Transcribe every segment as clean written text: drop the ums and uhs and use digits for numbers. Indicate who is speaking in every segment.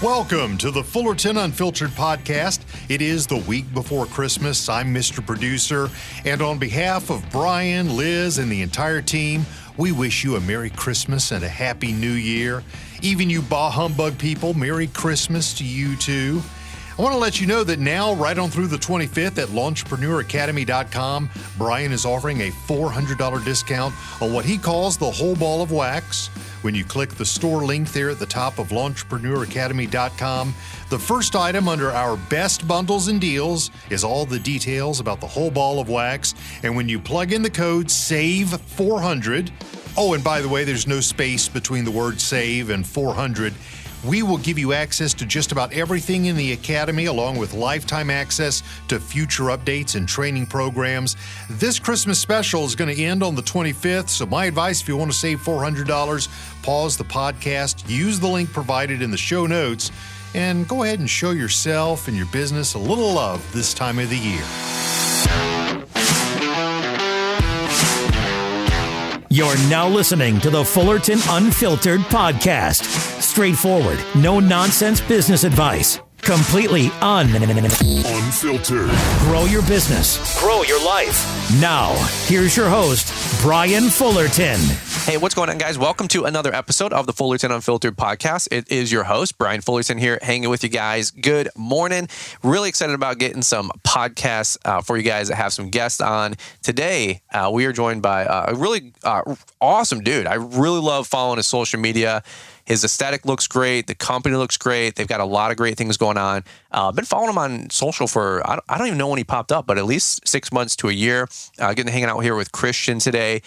Speaker 1: Welcome to the Fullerton Unfiltered podcast. It is the week before Christmas. I'm Mr. Producer, and on behalf of Brian, Liz, and the entire team, we wish you a Merry Christmas and a Happy New Year. Even you bah humbug people, Merry Christmas to you too. I want to let you know that now, right on through the 25th at LaunchpreneurAcademy.com, Brian is offering a $400 discount on what he calls the whole ball of wax. When you click the store link there at the top of LaunchpreneurAcademy.com, the first item under our best bundles and deals is all the details about the whole ball of wax. And when you plug in the code SAVE400, oh, and by the way, there's no space between the word SAVE and 400, we will give you access to just about everything in the Academy, along with lifetime access to future updates and training programs. This Christmas special is going to end on the 25th, so my advice, if you want to save $400, pause the podcast, use the link provided in the show notes, and go ahead and show yourself and your business a little love this time of the year.
Speaker 2: You're now listening to the Fullerton Unfiltered podcast. Straightforward, no nonsense business advice. Completely unfiltered. Grow your business. Grow your life. Now, here's your host, Brian Fullerton.
Speaker 3: Hey, what's going on, guys? Welcome to another episode of the Fullerton Unfiltered podcast. It is your host, Brian Fullerton, here hanging with you guys. Good morning. Really excited about getting some podcasts for you guys that have some guests on. Today, we are joined by a really awesome dude. I really love following his social media. His aesthetic looks great. The company looks great. They've got a lot of great things going on. Been following him on social for, I don't even know when he popped up, but at least 6 months to a year. Getting to hang out here with Christian today.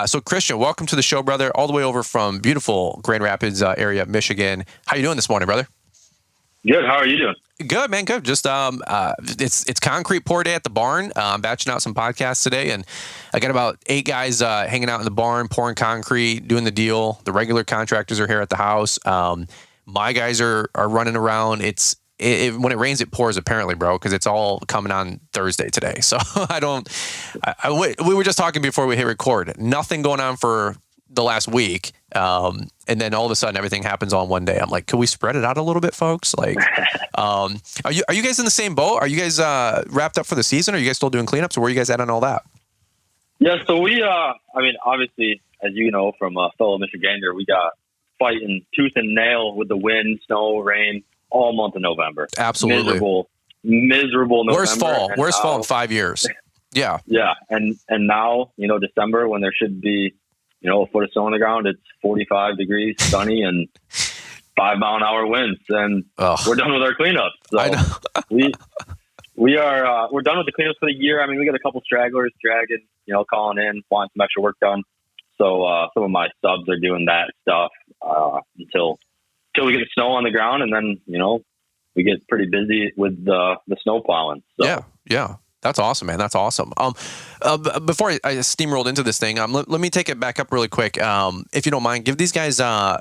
Speaker 3: So Christian, welcome to the show, brother. All the way over from beautiful Grand Rapids area, Michigan. How you doing this morning, brother?
Speaker 4: Good. How are you doing?
Speaker 3: Good, man. Good. Just it's concrete pour day at the barn. I'm batching out some podcasts today, and I got about 8 guys hanging out in the barn, pouring concrete, doing the deal. The regular contractors are here at the house. My guys are running around. When it rains, it pours, apparently, bro, because it's all coming on Thursday today. So we were just talking before we hit record. Nothing going on for the last week. And then all of a sudden everything happens all in one day. I'm like, could we spread it out a little bit, folks? Like, are you guys in the same boat? Are you guys wrapped up for the season? Are you guys still doing cleanups, or where are you guys at on all that?
Speaker 4: Yeah, so we, obviously, as you know, from fellow Michigander, we got fighting tooth and nail with the wind, snow, rain, all month of November.
Speaker 3: Absolutely.
Speaker 4: Miserable November.
Speaker 3: Worst fall in 5 years. Yeah.
Speaker 4: Yeah. And now, December, when there should be, a foot of snow on the ground, it's 45 degrees, sunny, and 5-mile-an-hour winds, and we're done with our cleanups. So
Speaker 3: I know.
Speaker 4: we're done with the cleanups for the year. I mean, we got a couple stragglers dragging, calling in, wanting some extra work done. So some of my subs are doing that stuff until we get the snow on the ground, and then we get pretty busy with the snow plowing. So.
Speaker 3: Yeah. That's awesome, man. That's awesome. Before I steamrolled into this thing, let me take it back up really quick. If you don't mind, give these guys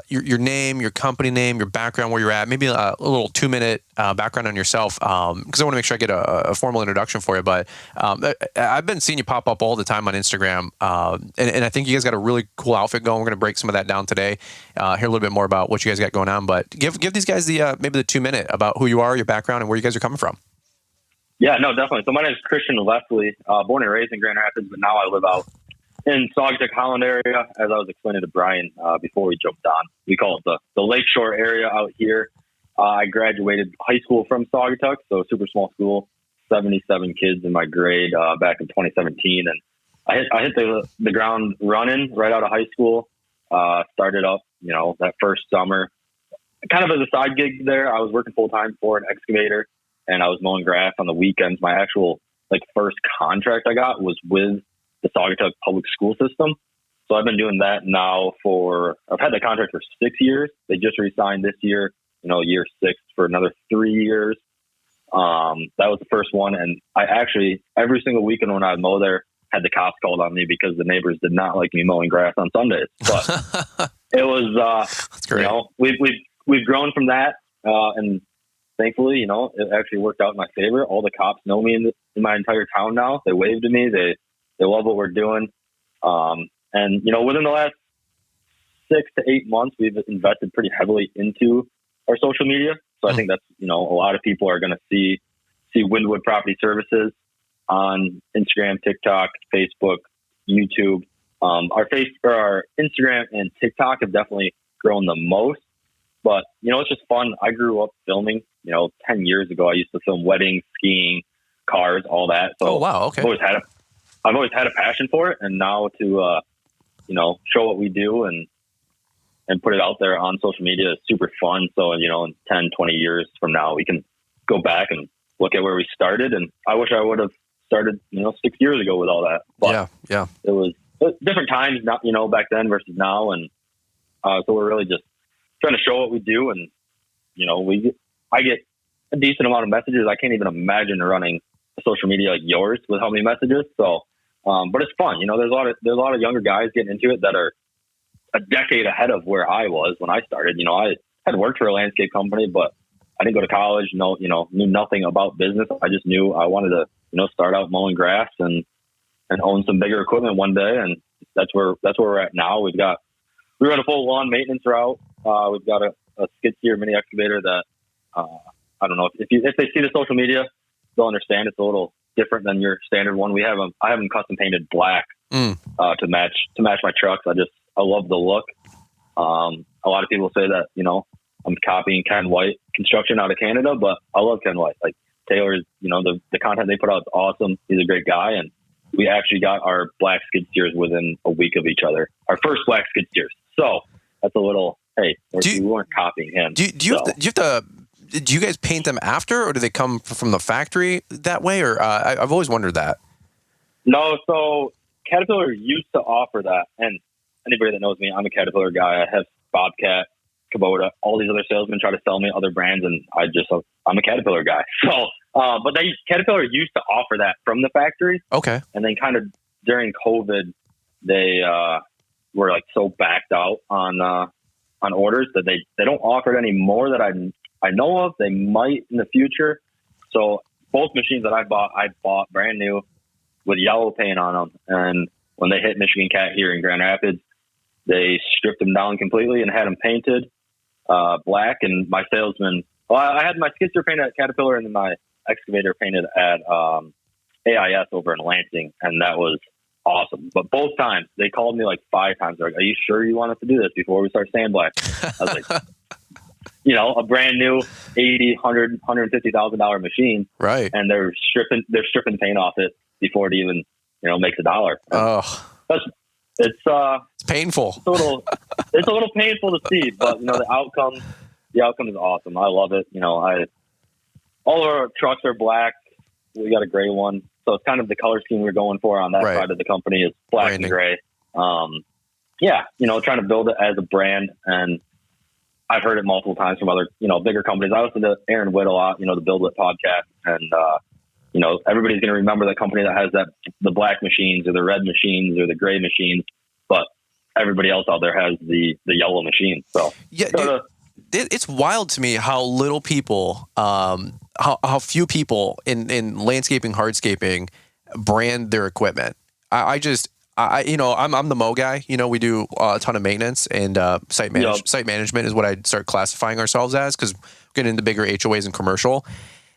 Speaker 3: your name, your company name, your background, where you're at, maybe a little 2-minute background on yourself, because I want to make sure I get a formal introduction for you. But I've been seeing you pop up all the time on Instagram, and I think you guys got a really cool outfit going. We're going to break some of that down today, hear a little bit more about what you guys got going on. But give these guys maybe the 2-minute about who you are, your background, and where you guys are coming from.
Speaker 4: Yeah, no, definitely. So my name is Christian Leslie, born and raised in Grand Rapids, but now I live out in Saugatuck, Holland area, as I was explaining to Brian before we jumped on. We call it the Lakeshore area out here. I graduated high school from Saugatuck, so super small school, 77 kids in my grade back in 2017. And I hit the ground running right out of high school, started up, that first summer. Kind of as a side gig there, I was working full-time for an excavator, and I was mowing grass on the weekends. My actual first contract I got was with the Saugatuck public school system. So I've been doing that now I've had that contract for 6 years. They just re-signed this year, year 6 for another 3 years. That was the first one. And I actually, every single weekend when I would mow there, had the cops called on me because the neighbors did not like me mowing grass on Sundays. But it was,
Speaker 3: that's great.
Speaker 4: We've grown from that. And thankfully, it actually worked out in my favor. All the cops know me in my entire town now. They wave to me. They love what we're doing. And, within the last 6 to 8 months, we've invested pretty heavily into our social media. So I think that's, a lot of people are going to see Winwood Property Services on Instagram, TikTok, Facebook, YouTube. Our Instagram and TikTok have definitely grown the most, but it's just fun. I grew up filming, 10 years ago. I used to film weddings, skiing, cars, all that. So
Speaker 3: oh, wow. Okay.
Speaker 4: I've always had a passion for it. And now to, show what we do and put it out there on social media is super fun. So, in 10, 20 years from now, we can go back and look at where we started. And I wish I would have started, 6 years ago with all that. But
Speaker 3: yeah.
Speaker 4: It was different times, not, back then versus now. And so we're really just trying to show what we do. And, I get a decent amount of messages. I can't even imagine running a social media like yours with how many messages. So, but it's fun. There's a lot of younger guys getting into it that are a decade ahead of where I was when I started. I had worked for a landscape company, but I didn't go to college. Knew nothing about business. I just knew I wanted to, start out mowing grass and own some bigger equipment one day. And that's where we're at now. We run a full lawn maintenance route. We've got a skid steer mini excavator that, I don't know if they see the social media, they'll understand it's a little different than your standard one. I have them custom painted black, to match my trucks. I love the look. A lot of people say that, I'm copying Ken White construction out of Canada, but I love Ken White. Like Taylor's, the content they put out is awesome. He's a great guy. And we actually got our black skid steers within a week of each other, our first black skid steers. So that's a little, hey, we weren't copying him.
Speaker 3: Do you guys paint them after, or do they come from the factory that way? Or I've always wondered that.
Speaker 4: No. So Caterpillar used to offer that. And anybody that knows me, I'm a Caterpillar guy. I have Bobcat, Kubota, all these other salesmen try to sell me other brands, and I'm a Caterpillar guy. So, but Caterpillar used to offer that from the factory.
Speaker 3: Okay.
Speaker 4: And then kind of during COVID, they were like so backed out on orders that they don't offer it anymore that I know of. They might in the future. So both machines that I bought brand new with yellow paint on them. And when they hit Michigan Cat here in Grand Rapids, they stripped them down completely and had them painted black. And my salesman, I had my skid steer painted at Caterpillar and then my excavator painted at AIS over in Lansing. And that was awesome. But both times they called me like 5 times. They're like, "Are you sure you want us to do this before we start sandblasting?" I was like, a brand new $80,000, $150,000 machine.
Speaker 3: Right.
Speaker 4: And they're stripping paint off it before it even, makes a dollar.
Speaker 3: Oh,
Speaker 4: it's
Speaker 3: painful.
Speaker 4: It's a little painful to see, but the outcome is awesome. I love it. All of our trucks are black. We got a gray one. So it's kind of the color scheme we're going for on that side of the company is black Branding. And gray. Trying to build it as a brand. And I've heard it multiple times from other, bigger companies. I listen to Aaron Witt a lot, the Build It podcast. And, everybody's going to remember the company that has the black machines or the red machines or the gray machines, but everybody else out there has the yellow machine. So
Speaker 3: it's wild to me how little people, how few people in landscaping, hardscaping brand their equipment. I'm the mow guy. We do a ton of maintenance and site management is what I'd start classifying ourselves as, because we're getting into bigger HOAs and commercial.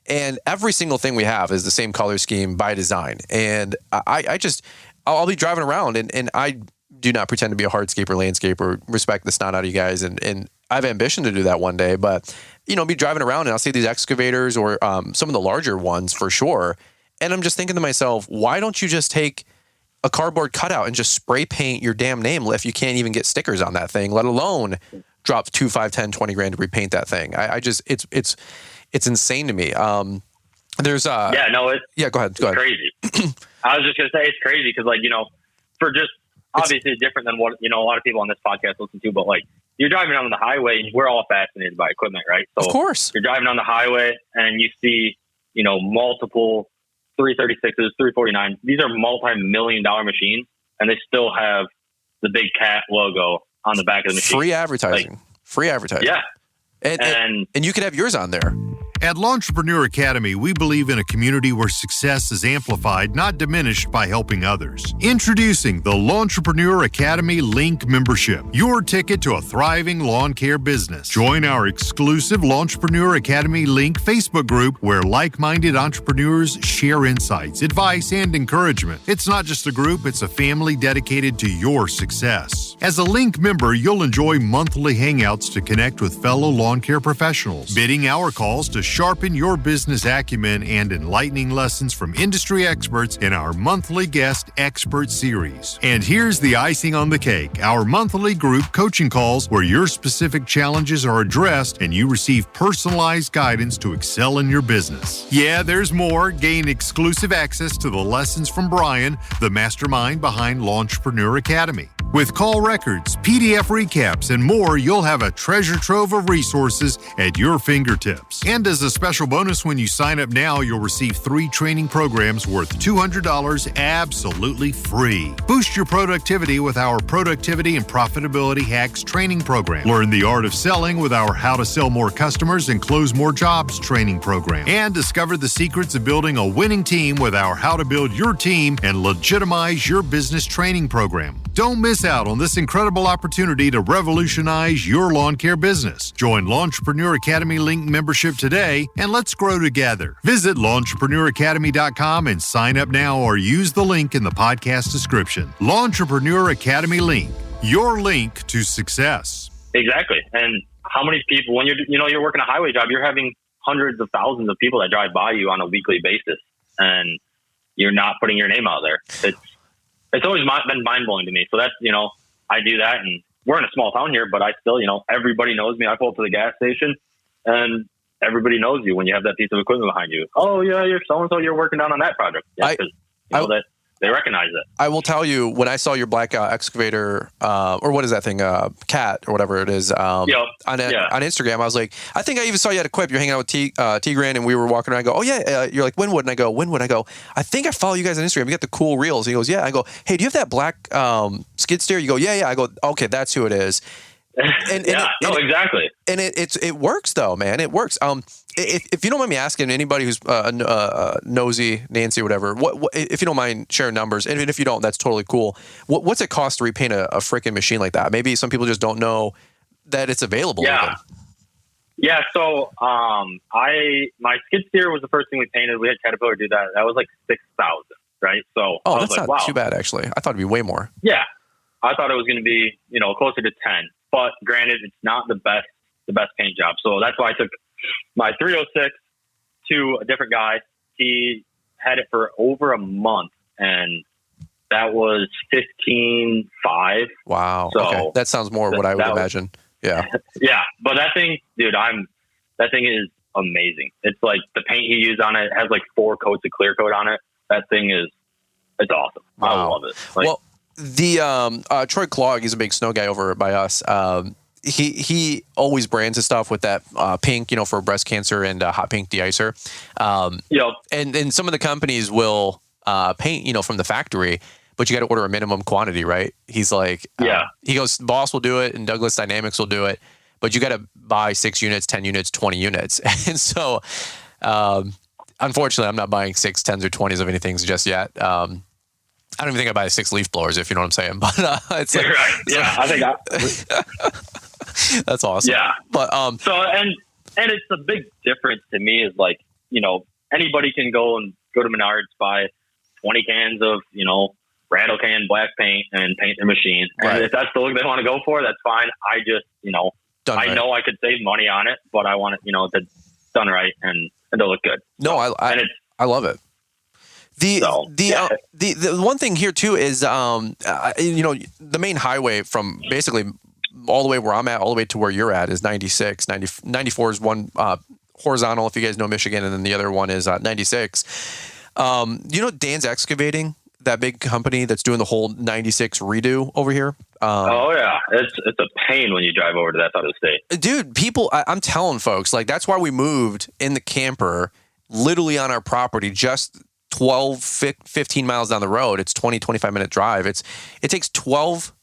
Speaker 3: And every single thing we have is the same color scheme by design. And I'll be driving around and I do not pretend to be a hardscaper, landscaper, respect the snot out of you guys. And I have ambition to do that one day, but be driving around and I'll see these excavators or some of the larger ones for sure. And I'm just thinking to myself, why don't you just take a cardboard cutout and just spray paint your damn name if you can't even get stickers on that thing, let alone drop 2, 5, 10, 20 grand to repaint that thing. It's insane to me. Go ahead.
Speaker 4: Crazy. I was just going to say it's crazy because for just obviously it's different than what, a lot of people on this podcast listen to, but you're driving on the highway and we're all fascinated by equipment, right? So
Speaker 3: of course
Speaker 4: you're driving on the highway and you see, multiple 336s, 349. These are multi-million-dollar machines and they still have the big cat logo on the back of the machine.
Speaker 3: Free advertising.
Speaker 4: Yeah.
Speaker 3: And you could have yours on there.
Speaker 1: At Launchpreneur Academy, we believe in a community where success is amplified, not diminished by helping others. Introducing the Launchpreneur Academy Link membership, your ticket to a thriving lawn care business. Join our exclusive Launchpreneur Academy Link Facebook group where like-minded entrepreneurs share insights, advice, and encouragement. It's not just a group, it's a family dedicated to your success. As a Link member, you'll enjoy monthly hangouts to connect with fellow lawn care professionals, bidding hour calls to sharpen your business acumen, and enlightening lessons from industry experts in our monthly guest expert series. And here's the icing on the cake, our monthly group coaching calls where your specific challenges are addressed and you receive personalized guidance to excel in your business. Yeah, there's more. Gain exclusive access to the lessons from Brian, the mastermind behind Launchpreneur Academy. With call records, PDF recaps, and more, you'll have a treasure trove of resources at your fingertips. And as a special bonus, when you sign up now, you'll receive 3 training programs worth $200 absolutely free. Boost your productivity with our Productivity and Profitability Hacks training program. Learn the art of selling with our How to Sell More Customers and Close More Jobs training program. And discover the secrets of building a winning team with our How to Build Your Team and Legitimize Your Business training program. Don't miss out on this incredible opportunity to revolutionize your lawn care business. Join Launchpreneur Academy Link membership today and let's grow together. Visit launchpreneuracademy.com and sign up now or use the link in the podcast description. Launchpreneur Academy Link, your link to success.
Speaker 4: Exactly. And how many people, when you're working a highway job, you're having hundreds of thousands of people that drive by you on a weekly basis, and you're not putting your name out there. It's always been mind-blowing to me. So that's, I do that, and we're in a small town here, but I still, everybody knows me. I pull up to the gas station and everybody knows you when you have that piece of equipment behind you. Oh yeah, you're so-and-so, you're working down on that project. Yeah, because they recognize it.
Speaker 3: I will tell you, when I saw your black excavator, or what is that thing, cat or whatever it is, on Instagram, I was like, I think I even saw you at Equip. You're hanging out with Tigran, and we were walking around. I go, oh yeah, you're like Winwood, and I go, Winwood. I go, I think I follow you guys on Instagram. You got the cool reels. He goes, yeah. I go, hey, do you have that black skid steer? You go, yeah. I go, okay, that's who it is.
Speaker 4: Exactly.
Speaker 3: And it works though, man. It works. If you don't mind me asking, anybody who's nosy, Nancy, whatever, what if you don't mind sharing numbers, and if you don't, that's totally cool. What's it cost to repaint a freaking machine like that? Maybe some people just don't know that it's available.
Speaker 4: Yeah.
Speaker 3: Even.
Speaker 4: Yeah. So, my skid steer was the first thing we painted. We had Caterpillar do that. That was like $6,000, right? So,
Speaker 3: that's not too bad actually. I thought it'd be way more.
Speaker 4: Yeah. I thought it was going to be, closer to 10. But granted, it's not the best paint job. So that's why I took my 306 to a different guy. He had it for over a month, and that was $15,500.
Speaker 3: Wow.
Speaker 4: So
Speaker 3: okay. That sounds more what I would imagine. Yeah.
Speaker 4: Yeah. But that thing, dude, that thing is amazing. It's like the paint he used on it has like 4 coats of clear coat on it. That thing it's awesome. Wow. I love it.
Speaker 3: Well, the Troy Clogg, he's a big snow guy over by us. He always brands his stuff with that pink, for breast cancer, and hot pink de-icer.
Speaker 4: Yep.
Speaker 3: And some of the companies will paint, from the factory, but you got to order a minimum quantity, right? He's like, he goes, Boss will do it, and Douglas Dynamics will do it, but you got to buy 6 units, 10 units, 20 units. And so, unfortunately, I'm not buying 6, 10s, or 20s of anything just yet. I don't even think I buy 6 leaf blowers, if you know what I'm saying. But it's like,
Speaker 4: right. Yeah, I think
Speaker 3: that's awesome.
Speaker 4: Yeah,
Speaker 3: but
Speaker 4: so and it's a big difference to me is like anybody can go to Menards, buy 20 cans of rattle can black paint and paint their machine.
Speaker 3: Right.
Speaker 4: And if that's the look they want to go for, that's fine. I just I know I could save money on it, but I want it to done right and to look good.
Speaker 3: No, I love it. The one thing here too is the main highway from basically all the way where I'm at all the way to where you're at is 96. 94 is one horizontal, if you guys know Michigan, and then the other one is 96. Dan's Excavating, that big company that's doing the whole 96 redo over here?
Speaker 4: Oh yeah, it's a pain when you drive over to that side of the state.
Speaker 3: Dude, people, I'm telling folks, like that's why we moved in the camper literally on our property, just 12, 15 miles down the road. It's 20, 25 minute drive. It takes 12,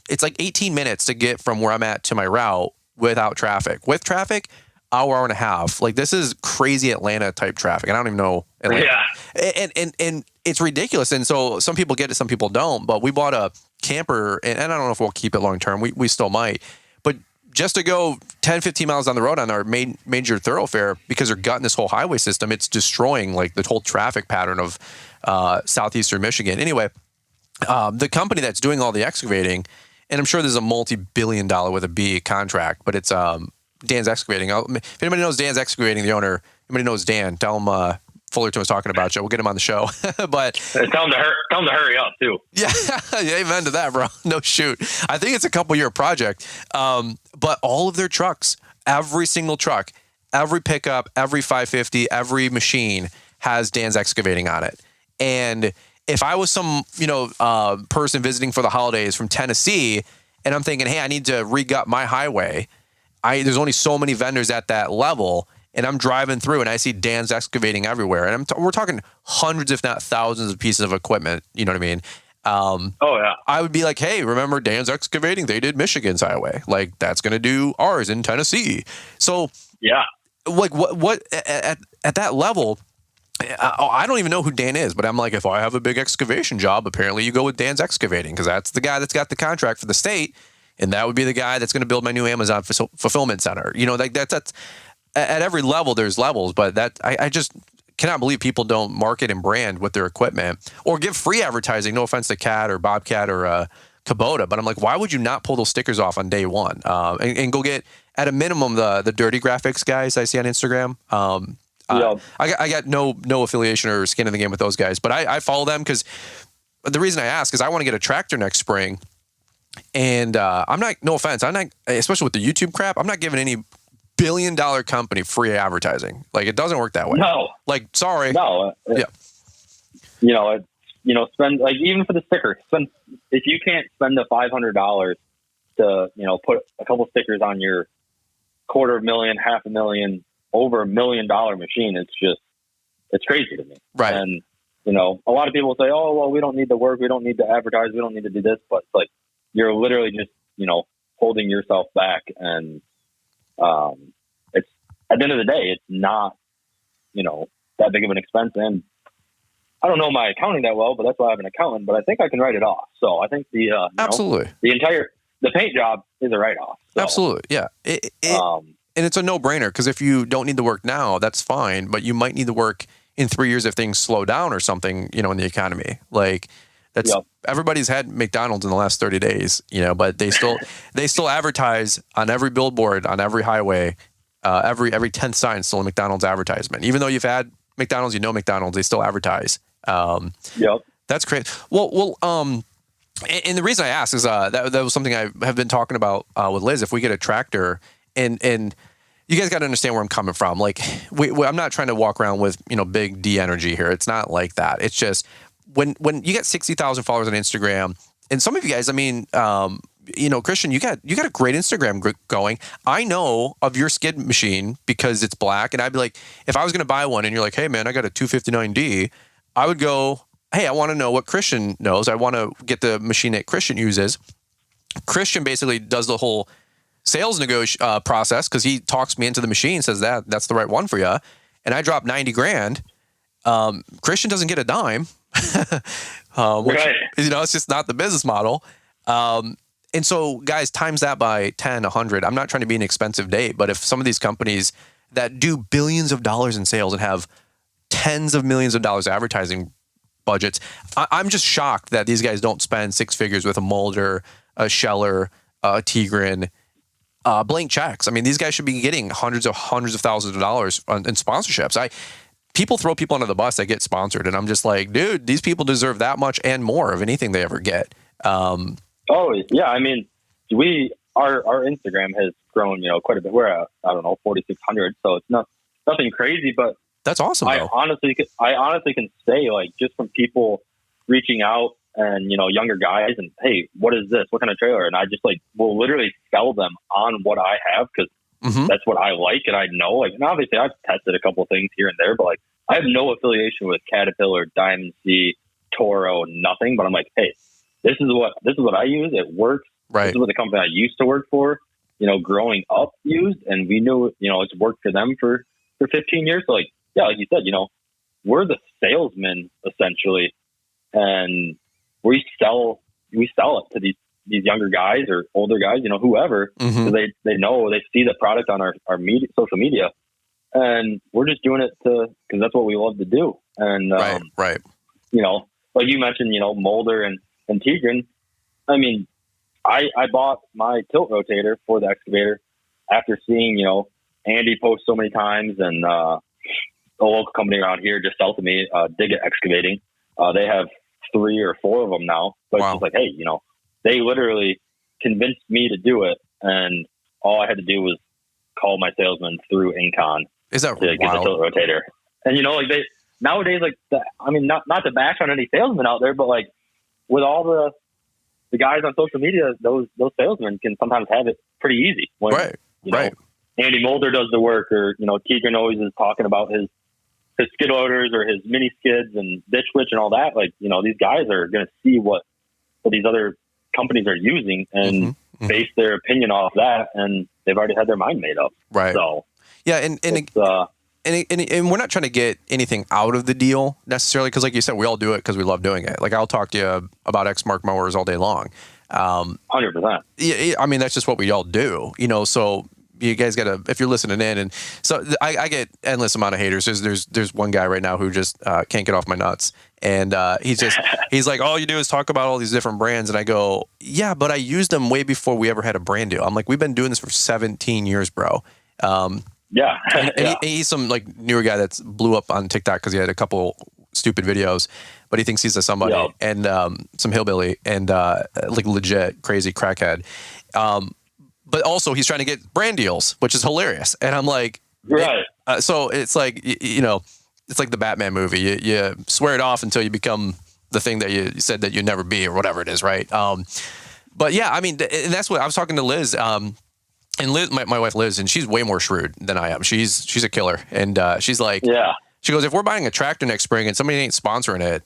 Speaker 3: it's like 18 minutes to get from where I'm at to my route without traffic. With traffic, hour and a half. Like, this is crazy Atlanta type traffic. And I don't even know Atlanta.
Speaker 4: Yeah.
Speaker 3: And it's ridiculous. And so some people get it, some people don't. But we bought a camper, and I don't know if we'll keep it long term. We still might. But just to go 10, 15 miles down the road on our major thoroughfare, because they're gutting this whole highway system, it's destroying like the whole traffic pattern of southeastern Michigan. Anyway, the company that's doing all the excavating, and I'm sure there's a multi-billion-dollar with a B contract, but it's Dan's Excavating. If anybody knows Dan's Excavating, the owner, anybody knows Dan, tell him Fullerton was talking about you. We'll get him on the show. But
Speaker 4: tell him to hurry up too.
Speaker 3: Yeah, amen to that, bro. No shoot. I think it's a couple-year project. But all of their trucks, every single truck, every pickup, every 550, every machine has Dan's Excavating on it. And if I was some, person visiting for the holidays from Tennessee, and I'm thinking, hey, I need to re-gut my highway, there's only so many vendors at that level, and I'm driving through and I see Dan's Excavating everywhere. And we're talking hundreds, if not thousands of pieces of equipment. You know what I mean?
Speaker 4: Oh, yeah.
Speaker 3: I would be like, hey, remember Dan's Excavating? They did Michigan's highway. Like, that's going to do ours in Tennessee. So,
Speaker 4: yeah,
Speaker 3: like what at that level, I don't even know who Dan is, but I'm like, if I have a big excavation job, apparently you go with Dan's Excavating, because that's the guy that's got the contract for the state. And that would be the guy that's going to build my new Amazon fulfillment center. Like that's at every level, there's levels, but I just cannot believe people don't market and brand with their equipment or give free advertising. No offense to Cat or Bobcat or Kubota, but I'm like, why would you not pull those stickers off on day one and go get, at a minimum, the dirty graphics guys I see on Instagram? I got no affiliation or skin in the game with those guys, but I follow them because the reason I ask is I want to get a tractor next spring. And I'm not, no offense, I'm not, especially with the YouTube crap, I'm not giving any billion-dollar company free advertising. Like, it doesn't work that way.
Speaker 4: No.
Speaker 3: Like, sorry.
Speaker 4: No.
Speaker 3: Yeah.
Speaker 4: Spend, like, even for the sticker, if you can't spend the $500 to, put a couple stickers on your $250,000, $500,000, over $1 million machine, it's crazy to me.
Speaker 3: Right.
Speaker 4: And, a lot of people say, oh, well, we don't need the work. We don't need to advertise. We don't need to do this. But it's like, you're literally just, holding yourself back. And it's, at the end of the day, it's not, that big of an expense. And I don't know my accounting that well, but that's why I have an accountant, but I think I can write it off. So I think
Speaker 3: absolutely,
Speaker 4: the paint job is a write-off. So,
Speaker 3: absolutely. Yeah. And it's a no-brainer, because if you don't need the work now, that's fine, but you might need the work in 3 years if things slow down or something, in the economy. Like, that's everybody's had McDonald's in the last 30 days, but they still advertise on every billboard, on every highway, every 10th sign still a McDonald's advertisement. Even though you've had McDonald's, McDonald's, they still advertise. That's great. Well, and the reason I asked is that was something I have been talking about with Liz. If we get a tractor, and you guys got to understand where I'm coming from. Like, I'm not trying to walk around with big D energy here. It's not like that. It's just when you get 60,000 followers on Instagram, and some of you guys, I mean, Christian, you got a great Instagram going. I know of your skid machine because it's black, and I'd be like, if I was going to buy one, and you're like, hey man, I got a 259D, I would go, hey, I want to know what Christian knows. I want to get the machine that Christian uses. Christian basically does the whole sales process, because he talks me into the machine, says that's the right one for you, and I drop $90,000. Christian doesn't get a dime, which,
Speaker 4: right.
Speaker 3: It's just not the business model. And so, guys, times that by 10, 100. I'm not trying to be an expensive date, but if some of these companies that do billions of dollars in sales and have tens of millions of dollars advertising budgets, I'm just shocked that these guys don't spend six figures with a Mulder, a Scheller, a Tigran, blank checks. I mean, these guys should be getting hundreds of thousands of dollars in sponsorships. People throw people under the bus that get sponsored, and I'm just like, dude, these people deserve that much and more of anything they ever get.
Speaker 4: Oh yeah, I mean, our Instagram has grown, quite a bit. We're at, I don't know, 4,600, so it's nothing crazy, but
Speaker 3: that's awesome.
Speaker 4: I honestly can say, like, just from people reaching out and younger guys, and hey, what is this? What kind of trailer? And I just will literally sell them on what I have, because that's what I like, and I know, and obviously I've tested a couple of things here and there, but I have no affiliation with Caterpillar, Diamond C, Toro, nothing. But I'm like, hey, this is what I use. It works.
Speaker 3: Right.
Speaker 4: This is what the company I used to work for. growing up used, and we knew, it's worked for them for 15 years. So like you said, we're the salesmen essentially, and we sell it to these younger guys or older guys, whoever, so they see the product on our social media, and we're just doing it because that's what we love to do. And,
Speaker 3: right.
Speaker 4: Like you mentioned, Mulder and Tigran. I mean, I bought my tilt rotator for the excavator after seeing, Andy post so many times, and a local company around here just south of me, Dig It Excavating. They have 3 or 4 of them now. But It's just like, hey, they literally convinced me to do it, and all I had to do was call my salesman through Incon
Speaker 3: to
Speaker 4: get the tilt rotator. And they nowadays, not to bash on any salesman out there, but like with all the guys on social media, those salesmen can sometimes have it pretty easy. When,
Speaker 3: right.
Speaker 4: Andy Mulder does the work, or Tigran always is talking about his skid loaders or his mini skids and ditch witch and all that. Like, these guys are going to see what these other companies are using and base their opinion off that, and they've already had their mind made up.
Speaker 3: Right.
Speaker 4: So
Speaker 3: yeah, and we're not trying to get anything out of the deal necessarily, because like you said, we all do it because we love doing it. Like, I'll talk to you about Exmark mowers all day long.
Speaker 4: 100%.
Speaker 3: Yeah, I mean, that's just what we all do, so you guys gotta, if you're listening in, and so I get endless amount of haters. There's one guy right now who just can't get off my nuts, and he's like, all you do is talk about all these different brands, and I go, yeah, but I used them way before we ever had a brand deal. I'm like, we've been doing this for 17 years, bro.
Speaker 4: Yeah.
Speaker 3: And he's some like newer guy that's blew up on TikTok because he had a couple stupid videos, but he thinks he's a somebody, and some hillbilly, and like legit crazy crackhead. But also he's trying to get brand deals, which is hilarious. And I'm like,
Speaker 4: right.
Speaker 3: So it's like, it's like the Batman movie. You swear it off until you become the thing that you said that you'd never be, or whatever it is. Right. But yeah, I mean, and that's what I was talking to Liz, and Liz, my wife Liz, and she's way more shrewd than I am. She's a killer. And she's like, she goes, if we're buying a tractor next spring and somebody ain't sponsoring it,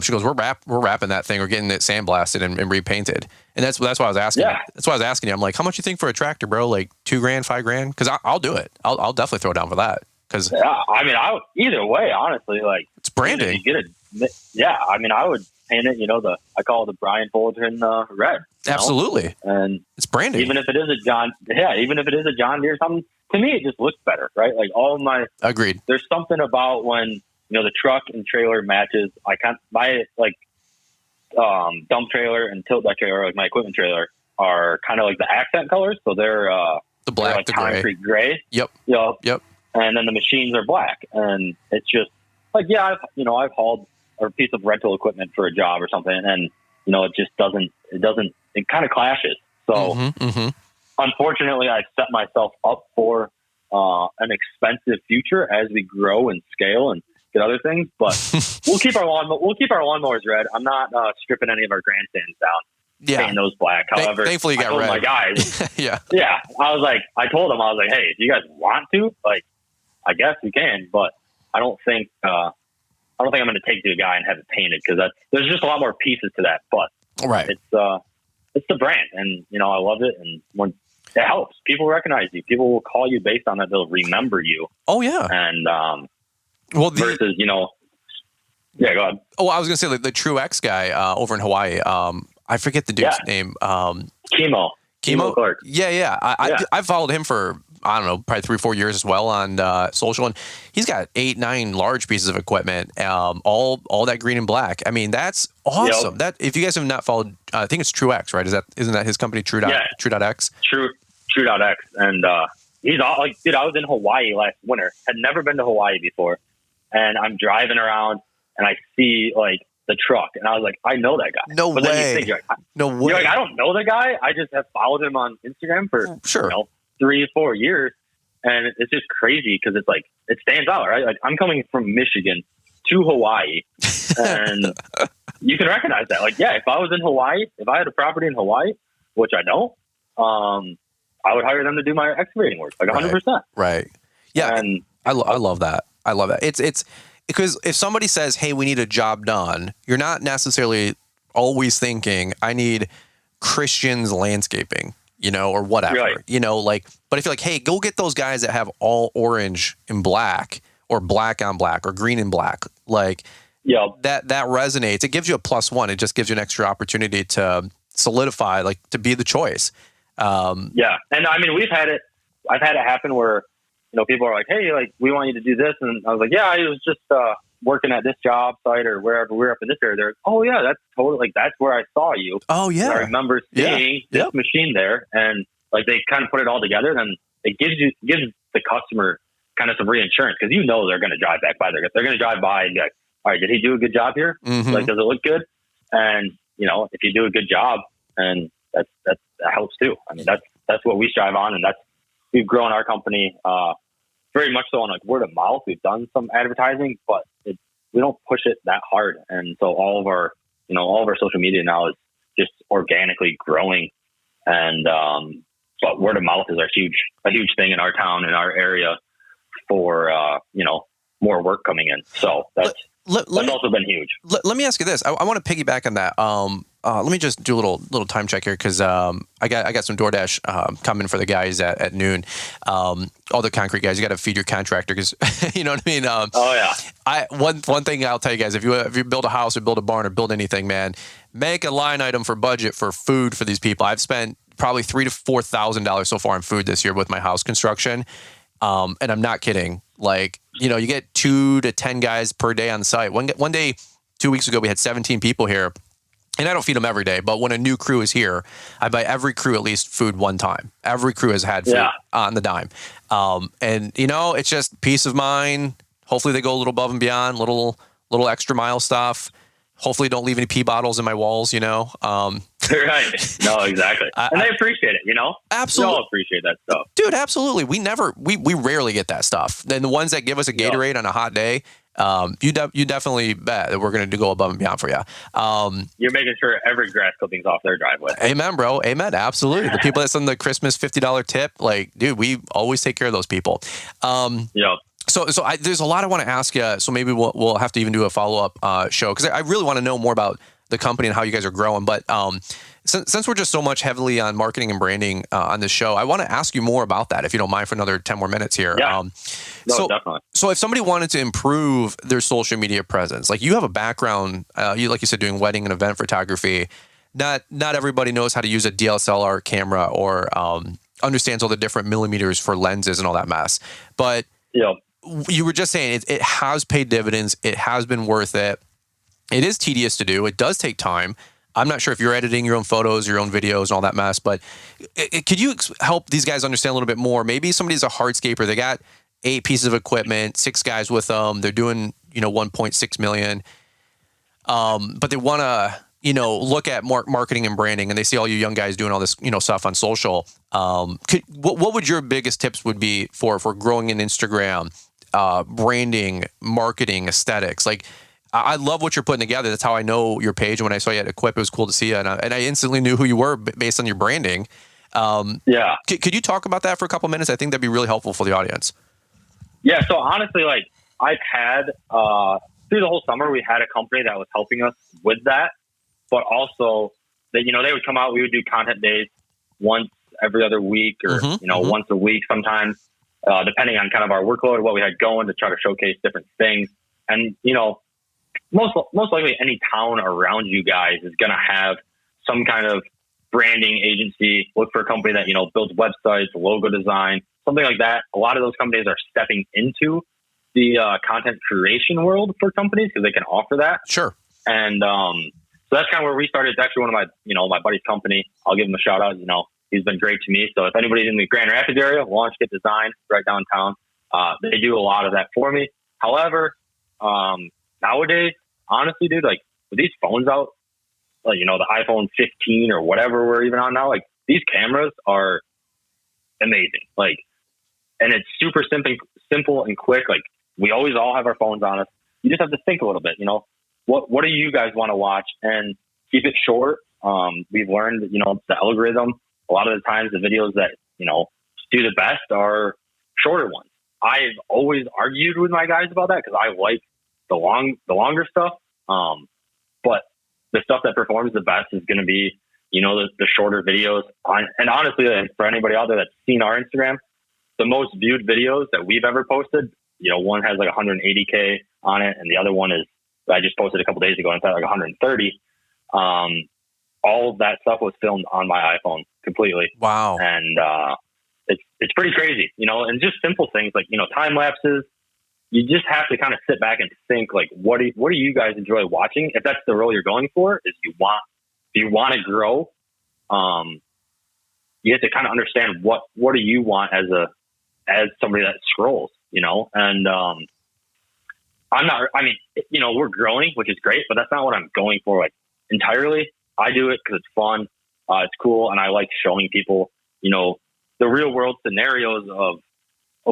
Speaker 3: she goes, we're wrapping that thing or getting it sandblasted and repainted. And that's why I was asking.
Speaker 4: Yeah.
Speaker 3: That's why I was asking you. I'm like, how much you think for a tractor, bro? Like $2,000, $5,000? Because I'll do it. I'll definitely throw down for that. Because
Speaker 4: I mean, either way, honestly, like
Speaker 3: it's branding.
Speaker 4: I would paint it. I call it the Brian Fullerton red.
Speaker 3: Absolutely,
Speaker 4: and
Speaker 3: it's branding.
Speaker 4: Even if it is a John Deere or something, to me it just looks better, right? Like all of my
Speaker 3: agreed.
Speaker 4: There's something about when the truck and trailer matches. I can't buy it like dump trailer and tilt deck trailer, like my equipment trailer, are kind of like the accent colors. So they're
Speaker 3: the black,
Speaker 4: like
Speaker 3: the
Speaker 4: concrete gray.
Speaker 3: Yep.
Speaker 4: And then the machines are black, and it's just like, I've hauled a piece of rental equipment for a job or something, and it kind of clashes. So unfortunately, I set myself up for an expensive future as we grow and scale and get other things. But we'll keep our lawnmowers red. I'm not stripping any of our grandstands down. Painting those black. However,
Speaker 3: thankfully you got red.
Speaker 4: My guys,
Speaker 3: yeah.
Speaker 4: I told them, hey, if you guys want to, like, I guess we can, but I don't think I'm going to take to a guy and have it painted, because there's just a lot more pieces to that. But it's the brand, and I love it, and when it helps, people recognize you. People will call you based on that. They'll remember you.
Speaker 3: Oh yeah.
Speaker 4: And versus
Speaker 3: go ahead. Oh, I was going to say the True X guy over in Hawaii. I forget the dude's name.
Speaker 4: Chemo Clark.
Speaker 3: Yeah. I followed him for, I don't know, probably 3-4 years as well on social, and he's got 8-9 large pieces of equipment, all that green and black. I mean, that's awesome.
Speaker 4: Yep.
Speaker 3: That, if you guys have not followed, I think it's True X, right? Isn't that his company, True.X?
Speaker 4: True.X, and he's all like, dude, I was in Hawaii last winter. Had never been to Hawaii before, and I'm driving around and I see like the truck, and I was like, I know that guy.
Speaker 3: No way. Then
Speaker 4: you think, you're like, I don't know the guy. I just have followed him on Instagram for 3 or 4 years, and it's just crazy because it's like, it stands out, right? Like, I'm coming from Michigan to Hawaii, and you can recognize that. Like, if I was in Hawaii, if I had a property in Hawaii, which I don't, I would hire them to do my excavating work, like 100%.
Speaker 3: Right. Yeah.
Speaker 4: And
Speaker 3: I love that. I love that. It's because if somebody says, hey, we need a job done, you're not necessarily always thinking, I need Christian's landscaping. or whatever,
Speaker 4: right.
Speaker 3: but if you're like, hey, go get those guys that have all orange and black or black on black or green and black, that resonates. It gives you a +1. It just gives you an extra opportunity to solidify, to be the choice.
Speaker 4: Yeah. And I mean, I've had it happen where, people are like, hey, we want you to do this. And I was like, yeah, I was just, working at this job site or wherever we're up in this area. They're like, oh yeah, that's totally that's where I saw you.
Speaker 3: Oh yeah.
Speaker 4: And I remember seeing this machine there, and they kind of put it all together. Then it gives the customer kind of some reinsurance, because they're going to drive back by. They're going to drive by and be like, all right, did he do a good job here?
Speaker 3: Mm-hmm.
Speaker 4: Does it look good? And if you do a good job, and that helps too. I mean, that's what we strive on, and we've grown our company very much so on word of mouth. We've done some advertising, but we don't push it that hard. And so all of our social media now is just organically growing. And but word of mouth is a huge thing in our town, in our area, for more work coming in. So that's also been huge.
Speaker 3: Let me ask you this. I want to piggyback on that. Let me just do a little time check here, because I got some DoorDash coming for the guys at noon. All the concrete guys, you got to feed your contractor, because you know what I mean.
Speaker 4: Oh yeah.
Speaker 3: One thing I'll tell you guys: if you build a house or build a barn or build anything, man, make a line item for budget for food for these people. I've spent probably $3,000 to $4,000 so far on food this year with my house construction, and I'm not kidding. You get 2 to 10 guys per day on site. One day, 2 weeks ago, we had 17 people here. And I don't feed them every day, but when a new crew is here, I buy every crew at least food one time. Every crew has had food on the dime. And it's just peace of mind. Hopefully they go a little above and beyond, little extra mile stuff. Hopefully don't leave any pee bottles in my walls,
Speaker 4: Right. No, exactly. And they appreciate it,
Speaker 3: Absolutely.
Speaker 4: We all appreciate that stuff.
Speaker 3: Dude, absolutely. We rarely get that stuff. Then the ones that give us a Gatorade on a hot day, you definitely bet that we're going to go above and beyond for you.
Speaker 4: You're making sure every grass clipping's off their driveway.
Speaker 3: Amen, bro. Amen. Absolutely. The people that send the Christmas $50 tip, dude, we always take care of those people. So there's a lot I want to ask you. So maybe we'll have to even do a follow-up show, because I really want to know more about the company and how you guys are growing. But since we're just so much heavily on marketing and branding on this show, I want to ask you more about that, if you don't mind, for another 10 more minutes here.
Speaker 4: Yeah. Definitely.
Speaker 3: So if somebody wanted to improve their social media presence, you have a background, like you said, doing wedding and event photography. Not everybody knows how to use a DSLR camera or understands all the different millimeters for lenses and all that mess. But you were just saying it has paid dividends. It has been worth it. It is tedious to do. It does take time. I'm not sure if you're editing your own photos, your own videos, and all that mess, but could you help these guys understand a little bit more? Maybe somebody's a hardscaper. They got 8 pieces of equipment, 6 guys with them. They're doing, 1.6 million. But they want to, look at marketing and branding, and they see all you young guys doing all this, stuff on social. What would your biggest tips would be for growing in Instagram, branding, marketing, aesthetics? I love what you're putting together. That's how I know your page. And when I saw you at Equip, it was cool to see you. And I instantly knew who you were based on your branding. Could you talk about that for a couple minutes? I think that'd be really helpful for the audience.
Speaker 4: Yeah. So honestly, I've had, through the whole summer, we had a company that was helping us with that, but also that, they would come out, we would do content days once every other week or, once a week sometimes, depending on kind of our workload, what we had going, to try to showcase different things. And, most likely any town around you guys is going to have some kind of branding agency. Look for a company that, builds websites, logo design, something like that. A lot of those companies are stepping into the content creation world for companies, because they can offer that.
Speaker 3: Sure.
Speaker 4: And so that's kind of where we started. It's actually one of my, my buddy's company. I'll give him a shout out. He's been great to me. So if anybody's in the Grand Rapids area, Launch Get Design right downtown, they do a lot of that for me. However, nowadays, honestly, dude, with these phones out, the iPhone 15 or whatever we're even on now, these cameras are amazing. And it's super simple and quick. We always all have our phones on us. You just have to think a little bit, what do you guys want to watch, and keep it short. We've learned that, the algorithm, a lot of the times the videos that, do the best are shorter ones. I've always argued with my guys about that, because I like the longer stuff. But the stuff that performs the best is going to be the shorter videos. And honestly, for anybody out there that's seen our Instagram, the most viewed videos that we've ever posted, one has like 180K on it, and the other one is I just posted a couple days ago and it's at like 130. All of that stuff was filmed on my iPhone completely.
Speaker 3: Wow.
Speaker 4: And it's pretty crazy, and just simple things like, time lapses. You just have to kind of sit back and think, like, what do you guys enjoy watching? If that's the role you're going for, if you want to grow, you have to kind of understand what do you want as somebody that scrolls, and we're growing, which is great, but that's not what I'm going for, like, entirely. I do it because it's fun, it's cool, and I like showing people, the real world scenarios of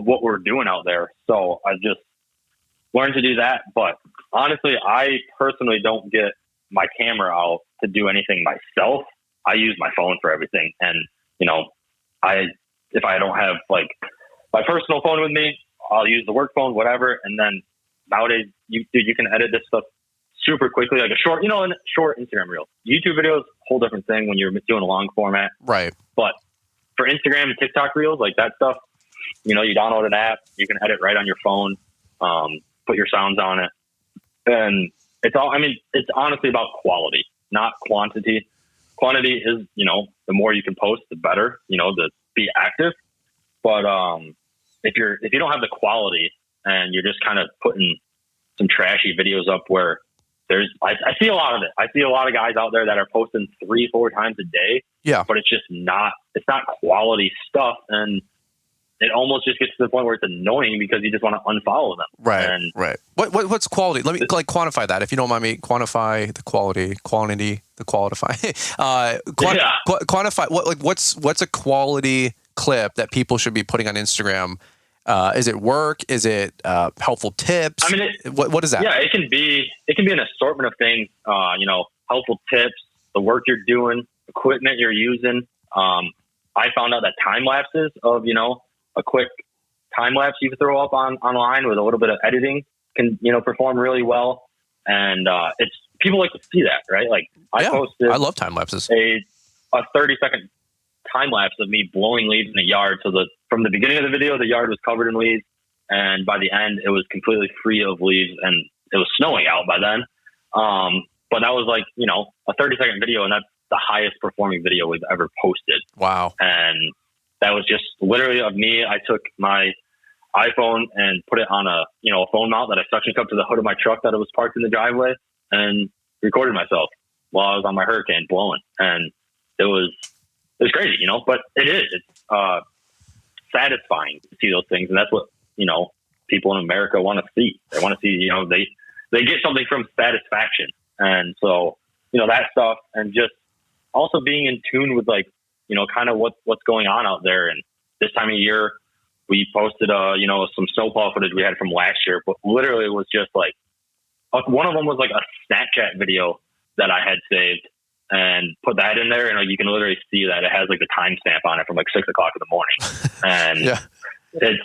Speaker 4: what we're doing out there. So I just learned to do that. But honestly, I personally don't get my camera out to do anything myself. I use my phone for everything. And, if I don't have like my personal phone with me, I'll use the work phone, whatever. And then nowadays you can edit this stuff super quickly, like a short, a short Instagram reel. YouTube videos, whole different thing when you're doing a long format.
Speaker 3: Right.
Speaker 4: But for Instagram and TikTok reels, like that stuff, you download an app, you can edit right on your phone, put your sounds on it. And it's honestly about quality, not quantity. Quantity is, the more you can post, the better, to be active. But if you don't have the quality and you're just kind of putting some trashy videos up where I see a lot of it. I see a lot of guys out there that are posting 3-4 times a day. Yeah. But it's not quality stuff. And it almost just gets to the point where it's annoying because you just want to unfollow them.
Speaker 3: Right. Right. What's quality? Let me quantify that. If you don't mind me, quantify the quality, quantity, the qualify. Quantify what's a quality clip that people should be putting on Instagram? Is it work? Is it helpful tips? What is that?
Speaker 4: Yeah, it can be an assortment of things. Helpful tips, the work you're doing, equipment you're using. I found out that time lapses of a quick time lapse you can throw up online with a little bit of editing can perform really well. And it's people like to see that, right? Like I posted.
Speaker 3: I love time lapses.
Speaker 4: A 30-second time lapse of me blowing leaves in a yard. So from the beginning of the video, the yard was covered in leaves, and by the end, it was completely free of leaves, and it was snowing out by then. But that was like a 30-second video, and that's the highest performing video we've ever posted.
Speaker 3: Wow!
Speaker 4: And that was just literally of me. I took my iPhone and put it on a phone mount that I suctioned up to the hood of my truck that it was parked in the driveway, and recorded myself while I was on my Hurricane blowing, and it was crazy, but it's satisfying to see those things. And that's what, people in America want to see. They want to see, they get something from satisfaction. And so, that stuff, and just also being in tune with like, kind of what's going on out there. And this time of year we posted, some snowplow footage we had from last year, but literally it was just like, one of them was like a Snapchat video that I had saved, and put that in there, and like you can literally see that it has like the timestamp on it from like 6:00 in the morning. And it's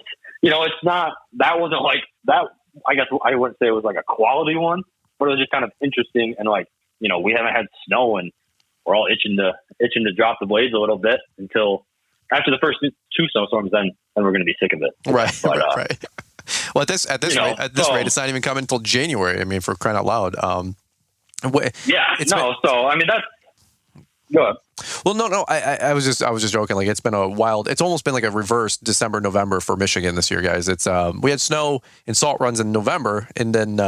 Speaker 4: not, that wasn't like that. I guess I wouldn't say it was like a quality one, but it was just kind of interesting. And like, we haven't had snow, and we're all itching to drop the blades a little bit until after the first 2 snowstorms. Then we're going to be sick of it.
Speaker 3: Right. But, right. Well, at this rate, it's not even coming until January. I mean, for crying out loud. That's. Go ahead. Well, no. I was just joking. Like, it's been a wild. It's almost been like a reverse December, November for Michigan this year, guys. It's we had snow and salt runs in November, and then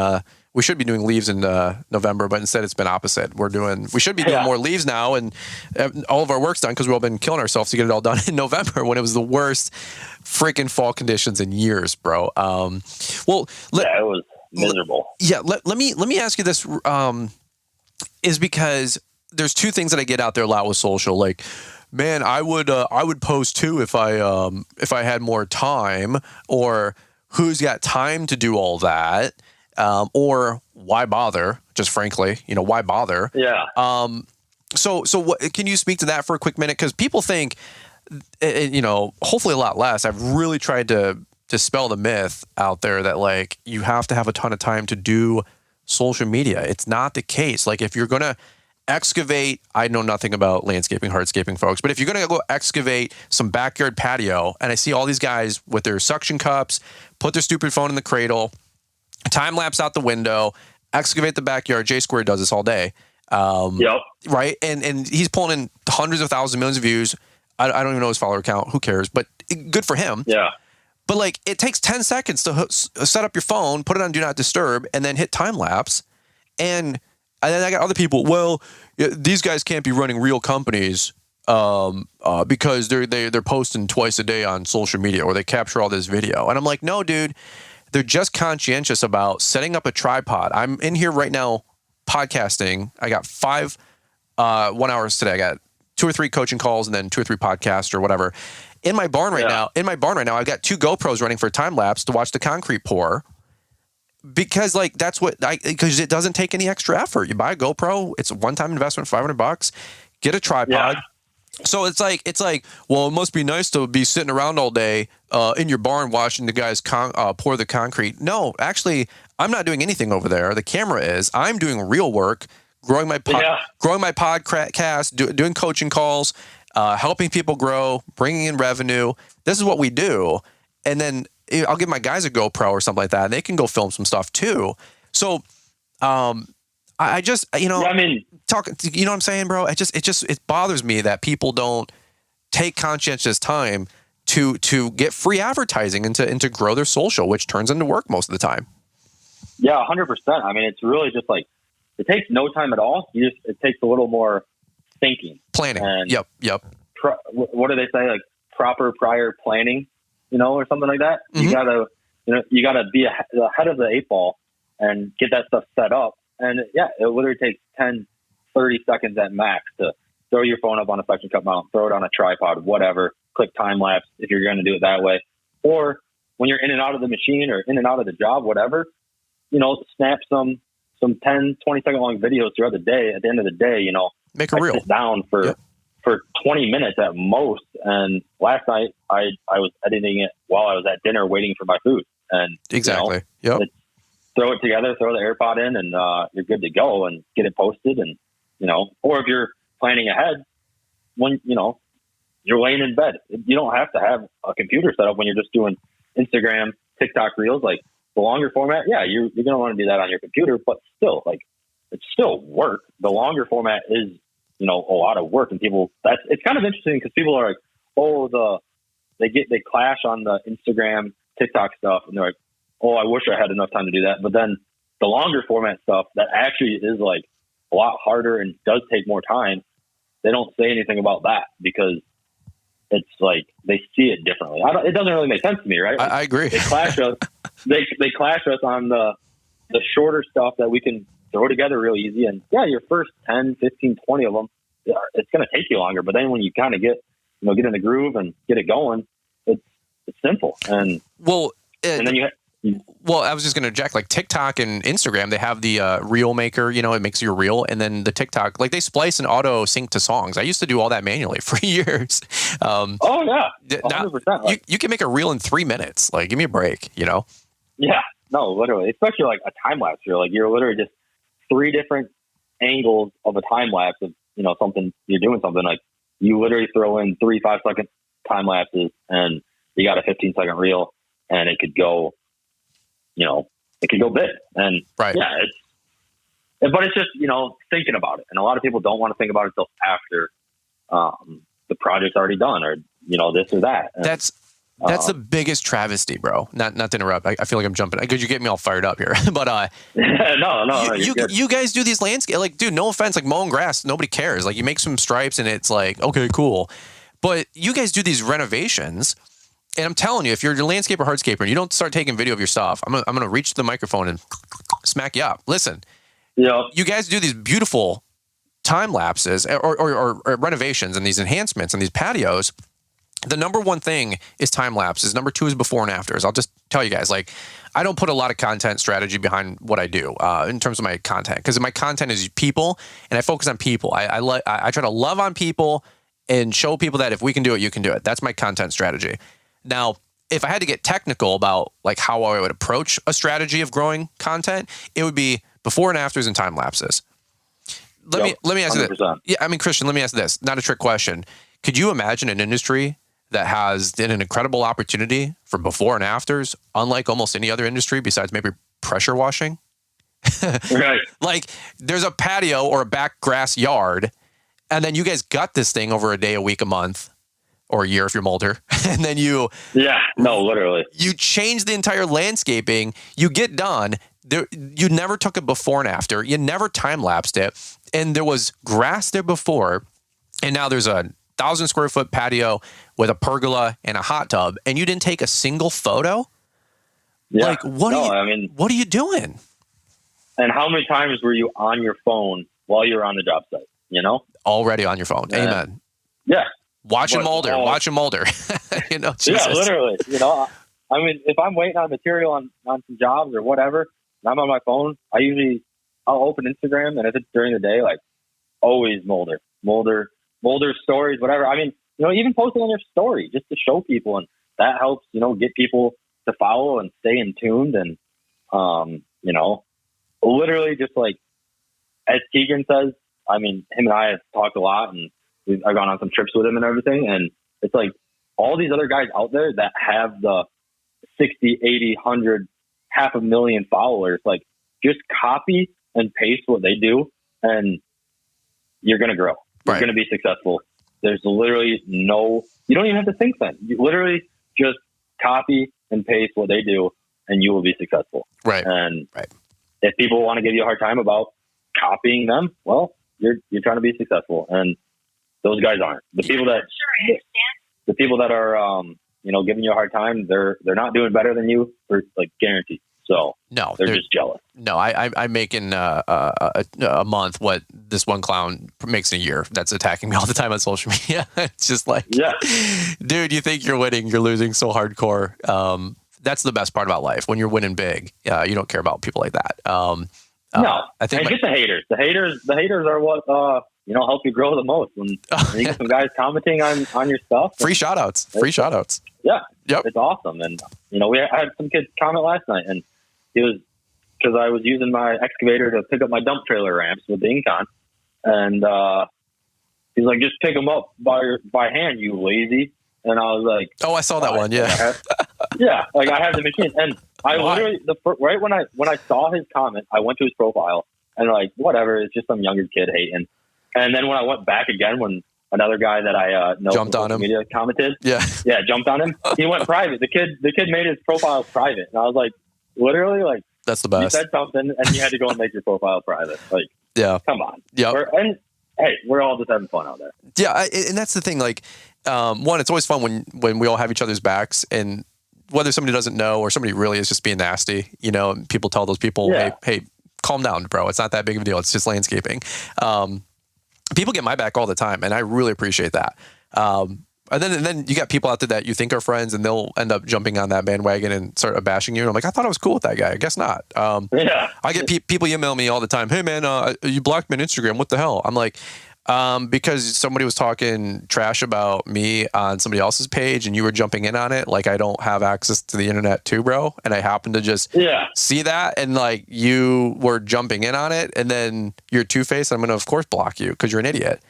Speaker 3: we should be doing leaves in November, but instead it's been opposite. We should be doing more leaves now, and all of our work's done because we've all been killing ourselves to get it all done in November when it was the worst freaking fall conditions in years, bro. It
Speaker 4: was miserable.
Speaker 3: Let me ask you this. Is because there's two things that I get out there a lot with social. Like, man, I would post too if I had more time, or who's got time to do all that, or why bother? Just frankly, why bother?
Speaker 4: Yeah.
Speaker 3: So what, can you speak to that for a quick minute? Because people think, hopefully a lot less. I've really tried to dispel the myth out there that like you have to have a ton of time to do social media. It's not the case. Like, if you're gonna excavate, I know nothing about landscaping, hardscaping, folks, but if you're going to go excavate some backyard patio, and I see all these guys with their suction cups, put their stupid phone in the cradle, time lapse out the window, excavate the backyard. J Squared does this all day. Right. And he's pulling in hundreds of thousands, millions of views. I don't even know his follower count. Who cares? But good for him.
Speaker 4: Yeah.
Speaker 3: But like, it takes 10 seconds to set up your phone, put it on Do Not Disturb, and then hit time lapse. And then I got other people. Well, these guys can't be running real companies because they're posting twice a day on social media, or they capture all this video. And I'm like, no, dude, they're just conscientious about setting up a tripod. I'm in here right now podcasting. I got 5 1 hours today. I got 2 or 3 coaching calls and then 2 or 3 podcasts or whatever. In my barn right now, I've got 2 GoPros running for time lapse to watch the concrete pour. Because like because it doesn't take any extra effort. You buy a GoPro, it's a one-time investment, $500. Get a tripod. Yeah. So it's like, well, it must be nice to be sitting around all day in your barn watching the guys pour the concrete. No, actually, I'm not doing anything over there. The camera is. I'm doing real work, growing my podcast, doing coaching calls, helping people grow, bringing in revenue. This is what we do, and then I'll give my guys a GoPro or something like that, and they can go film some stuff too. So, I just, you know, talk, you know what I'm saying, bro? It bothers me that people don't take conscientious time to get free advertising and to grow their social, which turns into work most of the time.
Speaker 4: Yeah, 100%. I mean, it's really just like, it takes no time at all. It takes a little more thinking.
Speaker 3: Planning.
Speaker 4: And
Speaker 3: yep.
Speaker 4: What do they say? Like proper prior planning, you know, or something like that. Mm-hmm. You gotta be ahead of the 8 ball and get that stuff set up. And yeah, it literally takes 10, 30 seconds at max to throw your phone up on a suction cup mount, throw it on a tripod, whatever, click time lapse if you're going to do it that way. Or when you're in and out of the machine or in and out of the job, whatever, you know, snap some 10, 20 second long videos throughout the day. At the end of the day, you know,
Speaker 3: make a reel.
Speaker 4: Sit down for 20 minutes at most. And last night I was editing it while I was at dinner waiting for my food. And
Speaker 3: exactly.
Speaker 4: You know, throw it together, throw the AirPod in, and you're good to go and get it posted. And, you know, or if you're planning ahead, when, you know, you're laying in bed, you don't have to have a computer set up when you're just doing Instagram, TikTok reels. Like the longer format, yeah, you're going to want to do that on your computer, but still, like, it's still work. The longer format is, you know, a lot of work, and it's kind of interesting because people are like, oh, they clash on the Instagram, TikTok stuff, and they're like, oh, I wish I had enough time to do that. But then the longer format stuff that actually is like a lot harder and does take more time, they don't say anything about that because it's like they see it differently. It doesn't really make sense to me, right?
Speaker 3: I agree.
Speaker 4: They clash us. They clash us on the shorter stuff that we can throw together real easy. And yeah, your first 10, 15, 20 of them, it's going to take you longer. But then when you kind of get in the groove and get it going, it's simple. And then you
Speaker 3: well, I was just going to interject, like TikTok and Instagram, they have the reel maker, you know, it makes your reel. And then the TikTok, like they splice and auto sync to songs. I used to do all that manually for years.
Speaker 4: Oh yeah. 100%.
Speaker 3: You can make a reel in 3 minutes. Like, give me a break, you know?
Speaker 4: Yeah, no, literally, especially like a time lapse reel. Like you're literally just 3 different angles of a time lapse of, you know, something, you're doing something like you literally throw in 3 5-second time lapses and you got a 15-second reel and it could go, you know, it could go big. And
Speaker 3: right.
Speaker 4: Yeah, but it's just, you know, thinking about it. And a lot of people don't want to think about it until after the project's already done or, you know, this or that. And,
Speaker 3: that's the biggest travesty, bro. Not to interrupt. I feel like I'm jumping because you get me all fired up here. But
Speaker 4: no,
Speaker 3: you guys do these landscape, like, dude, no offense, like mowing grass, nobody cares. Like you make some stripes and it's like, okay, cool. But you guys do these renovations. And I'm telling you, if you're a landscaper, hardscaper, and you don't start taking video of your stuff, I'm gonna reach the microphone and smack you up. Listen, you guys do these beautiful time lapses or renovations and these enhancements and these patios. The number one thing is time lapses. Number 2 is before and afters. I'll just tell you guys, like, I don't put a lot of content strategy behind what I do in terms of my content because my content is people, and I focus on people. I try to love on people and show people that if we can do it, you can do it. That's my content strategy. Now, if I had to get technical about like how I would approach a strategy of growing content, it would be before and afters and time lapses. let me ask you this.
Speaker 4: 100%.
Speaker 3: Yeah, I mean, Christian, let me ask this. Not a trick question. Could you imagine an industry that has an incredible opportunity for before and afters, unlike almost any other industry besides maybe pressure washing?
Speaker 4: Right.
Speaker 3: Like there's a patio or a back grass yard, and then you guys gut this thing over a day, a week, a month, or a year if you're Mulder. And then
Speaker 4: literally.
Speaker 3: You change the entire landscaping, you get done. You never took a before and after. You never time lapsed it. And there was grass there before, and now there's a 1,000 square foot patio with a pergola and a hot tub, and you didn't take a single photo?
Speaker 4: Yeah.
Speaker 3: Like, what are you doing?
Speaker 4: And how many times were you on your phone while you were on the job site? You know?
Speaker 3: Already on your phone. Amen.
Speaker 4: Yeah.
Speaker 3: Watching Mulder. Watching Mulder. Jesus.
Speaker 4: Yeah, literally. I mean, if I'm waiting on material on some jobs or whatever, and I'm on my phone, I'll open Instagram, and if it's during the day, like always Mulder stories, whatever. I mean, even posting on your story just to show people, and that helps, get people to follow and stay in tuned. And, literally just like, as Keegan says, I mean, him and I have talked a lot, and I've gone on some trips with him and everything. And it's like all these other guys out there that have the 60, 80, 100, 500,000 followers, like just copy and paste what they do, and you're going to grow. You're going to be successful. There's literally you don't even have to think then. You literally just copy and paste what they do, and you will be successful.
Speaker 3: Right.
Speaker 4: And if people want to give you a hard time about copying them, well, you're trying to be successful. And those guys aren't. The people that are, giving you a hard time, they're not doing better than you, for like guaranteed. So
Speaker 3: no,
Speaker 4: they're just jealous.
Speaker 3: No, I'm making a month what this one clown makes in a year that's attacking me all the time on social media. It's just like, dude, you think you're winning, you're losing so hardcore. That's the best part about life. When you're winning big, you don't care about people like that.
Speaker 4: No, I think get the haters. The haters are what help you grow the most. When you get some guys commenting on your stuff,
Speaker 3: free shout outs.
Speaker 4: Yeah,
Speaker 3: yep,
Speaker 4: it's awesome. And I had some kids comment last night, and it was because I was using my excavator to pick up my dump trailer ramps with the Incon, and he's like, "Just pick them up by hand, you lazy." And I was like,
Speaker 3: "Oh, I saw that one." Yeah,
Speaker 4: like I have the machine, and I literally right when I saw his comment, I went to his profile and like whatever, it's just some younger kid hating. And then when I went back again, when another guy that I know
Speaker 3: jumped on him,
Speaker 4: media commented, jumped on him. He went private. The kid made his profile private, and I was like, literally, like that's the best. You said something, and you had to go and make your profile private. Like, come on, and hey, we're all just having fun out there.
Speaker 3: Yeah, and that's the thing. Like, one, it's always fun when we all have each other's backs, and whether somebody doesn't know or somebody really is just being nasty, and people tell those people, hey, calm down, bro. It's not that big of a deal. It's just landscaping. People get my back all the time, and I really appreciate that. And then you got people out there that you think are friends, and they'll end up jumping on that bandwagon and start bashing you. And I'm like, I thought I was cool with that guy. I guess not. I get people email me all the time. Hey man, you blocked me on Instagram. What the hell? I'm like, because somebody was talking trash about me on somebody else's page, and you were jumping in on it. Like, I don't have access to the internet too, bro. And I happened to just see that, and like you were jumping in on it, and then you're two-faced. I'm going to, of course, block you because you're an idiot.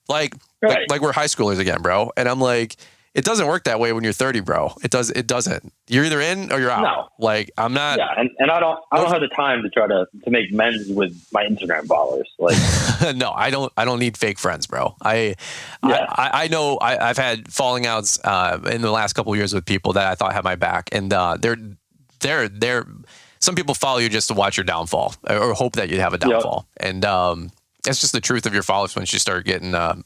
Speaker 3: Like we're high schoolers again, bro. And I'm like, it doesn't work that way when you're 30, bro. It doesn't. You're either in or you're out. No. Like, I'm not.
Speaker 4: Yeah, and I don't have the time to try to make amends with my Instagram followers. Like,
Speaker 3: no, I don't need fake friends, bro. I know I've had falling outs in the last couple of years with people that I thought had my back, and they're some people follow you just to watch your downfall or hope that you have a downfall, and that's just the truth of your followers once you start getting a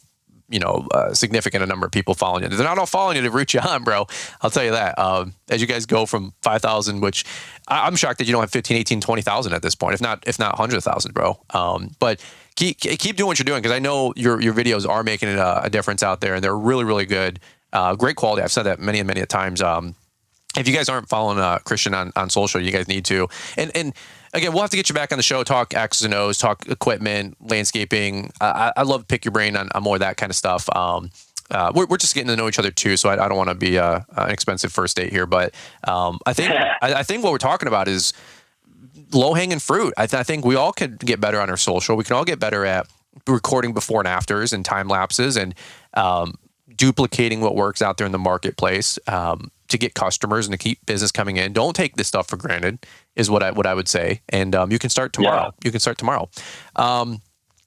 Speaker 3: significant number of people following you. They're not all following you to root you on, bro. I'll tell you that. As you guys go from 5,000, which I'm shocked that you don't have 15, 18, 20,000 at this point, if not 100,000, bro. But keep doing what you're doing, because I know your videos are making a difference out there, and they're really, really good. Great quality. I've said that many and many times. If you guys aren't following Christian on social, you guys need to. And again, we'll have to get you back on the show, talk X's and O's, talk equipment, landscaping. I love to pick your brain on more of that kind of stuff. We're just getting to know each other too, so I don't want to be an expensive first date here. But I think what we're talking about is low-hanging fruit. I think we all could get better on our social. We can all get better at recording before and afters and time lapses and duplicating what works out there in the marketplace to get customers and to keep business coming in. Don't take this stuff for granted is what I would say. And you can start tomorrow. Yeah. You can start tomorrow.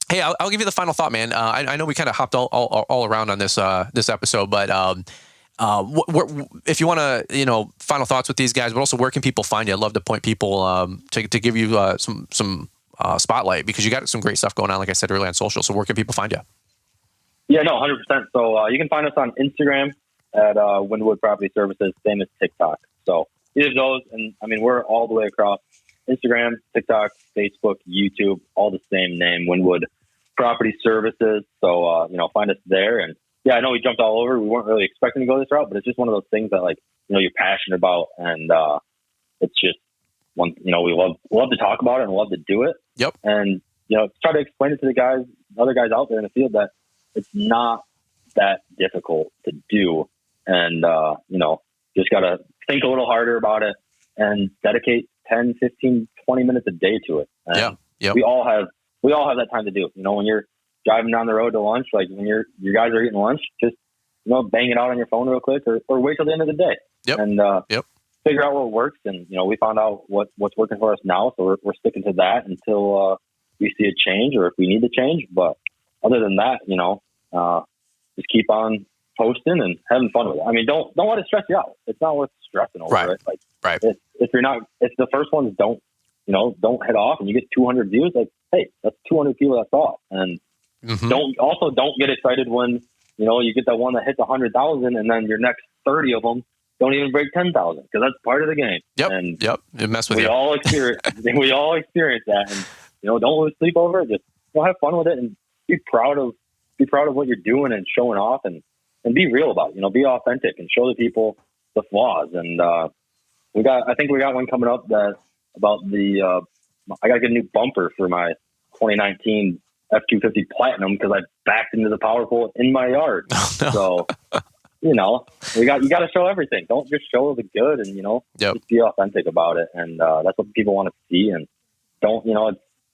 Speaker 3: Hey, I'll give you the final thought, man. I know we kind of hopped all around on this episode, but if you want to, final thoughts with these guys, but also where can people find you? I'd love to point people to give you some spotlight because you got some great stuff going on, like I said earlier on social. So where can people find you?
Speaker 4: Yeah, no, 100%. So you can find us on Instagram at Winwood Property Services, same as TikTok. So either of those, and I mean, we're all the way across Instagram, TikTok, Facebook, YouTube, all the same name, Winwood Property Services. So, find us there. And yeah, I know we jumped all over. We weren't really expecting to go this route, but it's just one of those things that you're passionate about. And it's just one, we love to talk about it and love to do it.
Speaker 3: Yep.
Speaker 4: And, try to explain it to the other guys out there in the field that it's not that difficult to do. And, just got to think a little harder about it and dedicate 10, 15, 20 minutes a day to it. And
Speaker 3: yeah. Yep.
Speaker 4: We all have that time to do. When you're driving down the road to lunch, like when your guys are eating lunch, just, bang it out on your phone real quick or wait till the end of the day.
Speaker 3: Yep.
Speaker 4: And, figure out what works. And, we found out what's working for us now. So we're sticking to that until, we see a change or if we need to change. But other than that, just keep on posting and having fun with it. I mean, don't let it stress you out. It's not worth stressing over it. Like,
Speaker 3: right.
Speaker 4: If the first ones don't head off and you get 200 views, like, hey, that's 200 people that saw it. And don't get excited when, you get that one that hits 100,000 and then your next 30 of them don't even break 10,000 because that's part of the game.
Speaker 3: Yep.
Speaker 4: And
Speaker 3: It mess with
Speaker 4: we
Speaker 3: you.
Speaker 4: all experience that. And, don't lose sleep over it. Just have fun with it and be proud of what you're doing and showing off and be real about it. Be authentic and show the people the flaws. And I think we got one coming up I got to get a new bumper for my 2019 F-250 Platinum because I backed into the power pole in my yard. So, you got to show everything. Don't just show the good and, just be authentic about it. And that's what people want to see. And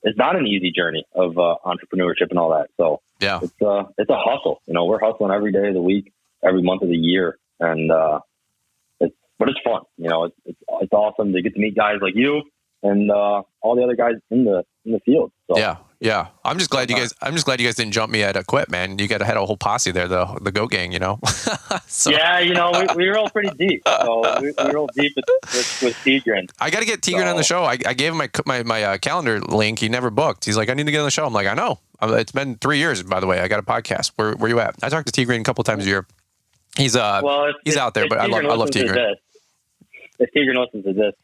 Speaker 4: it's not an easy journey of entrepreneurship and all that. So
Speaker 3: yeah,
Speaker 4: it's a hustle. We're hustling every day of the week, every month of the year. And but it's fun. It's awesome to get to meet guys like you and all the other guys in the field. So
Speaker 3: yeah. I'm just glad you guys didn't jump me at Quit, man. You had a whole posse there, the Goat Gang, So.
Speaker 4: Yeah, we roll pretty deep. So we roll deep with Tigran.
Speaker 3: I got to get Tigran on the show. I gave him my calendar link. He never booked. He's like, I need to get on the show. I'm like, I know. It's been 3 years, by the way. I got a podcast. Where you at? I talk to Tigran a couple times a year. He's out there, but I love Tigran.
Speaker 4: If Tigran listens to this,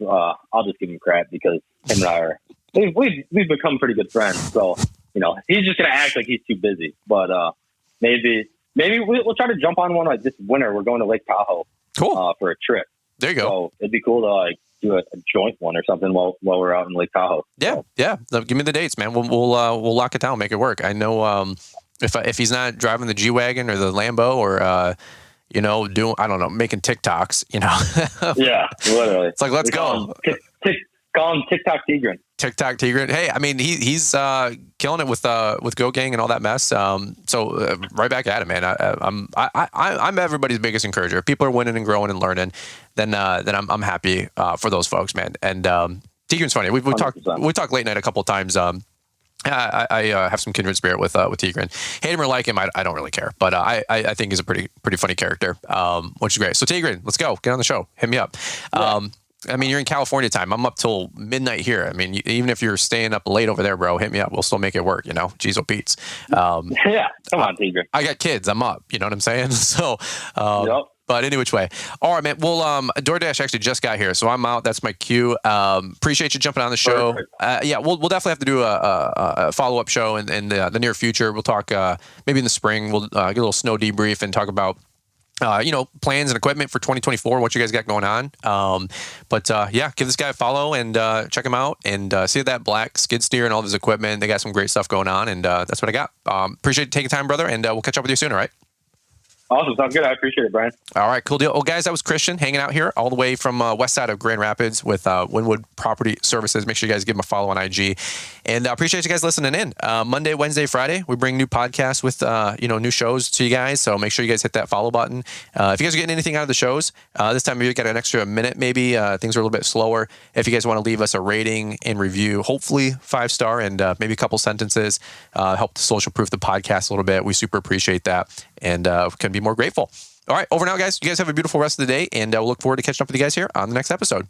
Speaker 4: I'll just give him crap because him and I we've become pretty good friends. So, he's just going to act like he's too busy. But maybe we'll try to jump on one like this winter. We're going to Lake Tahoe for a trip.
Speaker 3: There you go.
Speaker 4: So it'd be cool to do a joint one or something while we're out in Lake Tahoe.
Speaker 3: Yeah, yeah. Give me the dates, man. We'll lock it down, make it work. I know if he's not driving the G-Wagon or the Lambo or doing, I don't know, making TikToks,
Speaker 4: Yeah, literally.
Speaker 3: It's like, let's go.
Speaker 4: Call him TikTok Tigran.
Speaker 3: TikTok Tigran. Hey, I mean, he's killing it with Goat Gang and all that mess. So right back at it, man. I'm everybody's biggest encourager. If people are winning and growing and learning, then I'm happy for those folks, man. And Tigran's funny. We talked late night a couple of times. I have some kindred spirit with Tigran. Hate him or like him, I don't really care. But I think he's a pretty funny character, which is great. So Tigran, let's go. Get on the show. Hit me up. Yeah. I mean, you're in California time. I'm up till midnight here. I mean, even if you're staying up late over there, bro, hit me up. We'll still make it work, Jeez, oh Pete's.
Speaker 4: Yeah, come on, Tigran.
Speaker 3: I got kids. I'm up. You know what I'm saying? So,
Speaker 4: yep.
Speaker 3: But any which way. All right, man. Well, DoorDash actually just got here, so I'm out. That's my cue. Appreciate you jumping on the show. Yeah, we'll definitely have to do a follow-up show in the near future. We'll talk maybe in the spring. We'll get a little snow debrief and talk about plans and equipment for 2024, what you guys got going on. But give this guy a follow and check him out and see that black skid steer and all of his equipment. They got some great stuff going on, and that's what I got. Appreciate you taking time, brother, and we'll catch up with you soon, all right?
Speaker 4: Awesome. Sounds good. I appreciate it, Brian.
Speaker 3: All right, cool deal. Well, guys, that was Christian hanging out here all the way from west side of Grand Rapids with Winwood Property Services. Make sure you guys give him a follow on IG. And I appreciate you guys listening in. Monday, Wednesday, Friday, we bring new podcasts with new shows to you guys. So make sure you guys hit that follow button. If you guys are getting anything out of the shows, this time maybe you got an extra minute maybe. Things are a little bit slower. If you guys want to leave us a rating and review, hopefully 5-star and maybe a couple sentences, help to social proof the podcast a little bit. We super appreciate that and can be more grateful. All right, over now, guys. You guys have a beautiful rest of the day, and we'll look forward to catching up with you guys here on the next episode.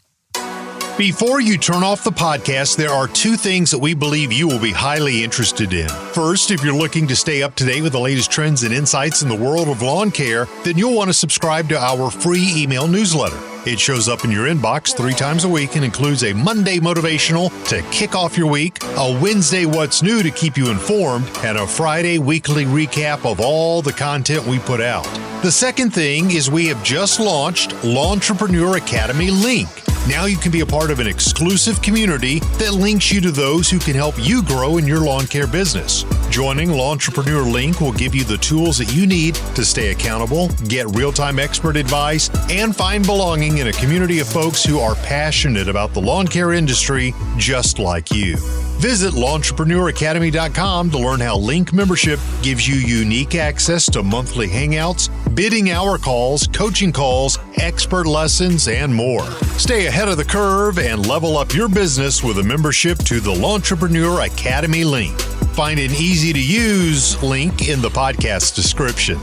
Speaker 1: Before you turn off the podcast, there are 2 things that we believe you will be highly interested in. First, if you're looking to stay up to date with the latest trends and insights in the world of lawn care, then you'll want to subscribe to our free email newsletter. It shows up in your inbox 3 times a week and includes a Monday motivational to kick off your week, a Wednesday what's new to keep you informed, and a Friday weekly recap of all the content we put out. The second thing is we have just launched Lawntrepreneur Academy Link. Now you can be a part of an exclusive community that links you to those who can help you grow in your lawn care business. Joining Lawntrepreneur Link will give you the tools that you need to stay accountable, get real-time expert advice, and find belonging in a community of folks who are passionate about the lawn care industry just like you. Visit LawnTrepreneurAcademy.com to learn how Link membership gives you unique access to monthly hangouts, bidding hour calls, coaching calls, expert lessons, and more. Stay ahead of the curve and level up your business with a membership to the Lawntrepreneur Academy Link. Find an easy-to-use link in the podcast description.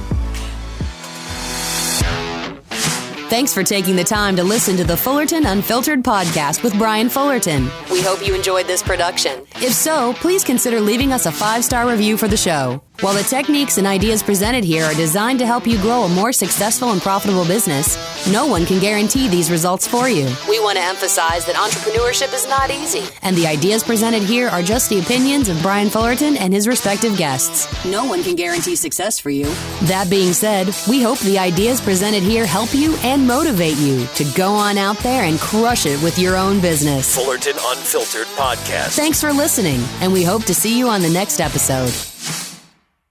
Speaker 5: Thanks for taking the time to listen to the Fullerton Unfiltered podcast with Brian Fullerton. We hope you enjoyed this production. If so, please consider leaving us a 5-star review for the show. While the techniques and ideas presented here are designed to help you grow a more successful and profitable business, no one can guarantee these results for you. We want to emphasize that entrepreneurship is not easy, and the ideas presented here are just the opinions of Brian Fullerton and his respective guests. No one can guarantee success for you. That being said, we hope the ideas presented here help you and motivate you to go on out there and crush it with your own business.
Speaker 2: Fullerton Unfiltered Podcast.
Speaker 5: Thanks for listening, and we hope to see you on the next episode.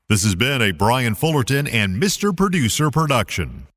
Speaker 1: This has been a Brian Fullerton and Mr. Producer production.